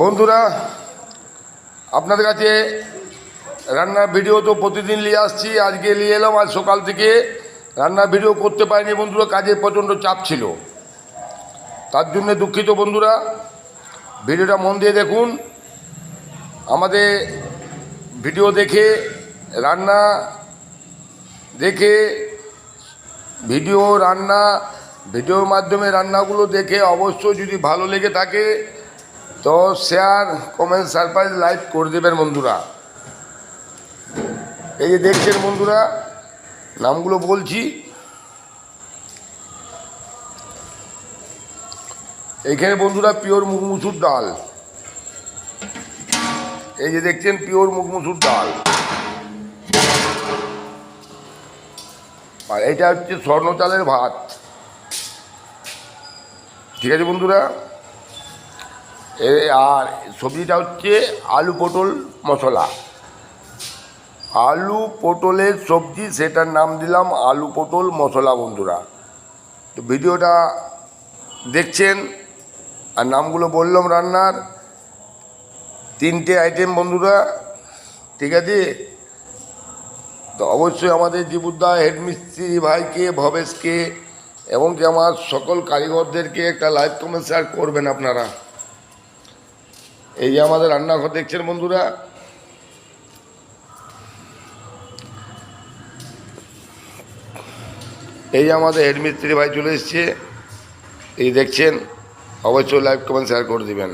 বন্ধুরা, আপনাদের কাছে রান্নার ভিডিও তো প্রতিদিন নিয়ে আসছি। আজকে নিয়ে এলাম। আজ সকাল থেকে রান্নার ভিডিও করতে পারিনি বন্ধুরা, কাজের প্রচণ্ড চাপ ছিল, তার জন্য দুঃখিত। বন্ধুরা, ভিডিওটা মন দিয়ে দেখুন। আমাদের ভিডিও দেখে রান্না দেখে ভিডিওর মাধ্যমে রান্নাগুলো দেখে অবশ্যই যদি ভালো লেগে থাকে তো শেয়ার, কমেন্ট, সারপ্রাইজ, লাইক করে দেবেন বন্ধুরা। এই যে দেখছেন বন্ধুরা, নামগুলো বলছি। এইখানে বন্ধুরা পিওর মুগ মুসুর ডাল, এই যে দেখছেন পিওর মুগ মুসুর ডাল। আর এটা হচ্ছে স্বর্ণ চালের ভাত। ঠিক আছে বন্ধুরা। আর সবজিটা হচ্ছে আলু পটল মশলা, আলু পটলের সবজি, সেটার নাম দিলাম আলু পটল মশলা বন্ধুরা। তো ভিডিওটা দেখছেন আর নামগুলো বললাম রান্নার। 3টে আইটেম বন্ধুরা, ঠিক আছে। তো অবশ্যই আমাদের জীবুদা হেডমিস্ত্রি ভাইকে, ভবেশকে এবং কি আমার সকল কারিগরদেরকে একটা লাইক, কমেন্ট, শেয়ার করবেন আপনারা। এই যে আমাদের রান্নাঘর দেখছেন বন্ধুরা, এই যে আমাদের হেডমিস্ত্রি ভাই চলে এসছে, এই দেখছেন। অবশ্যই লাইক, কমেন্ট, শেয়ার করে দিবেন।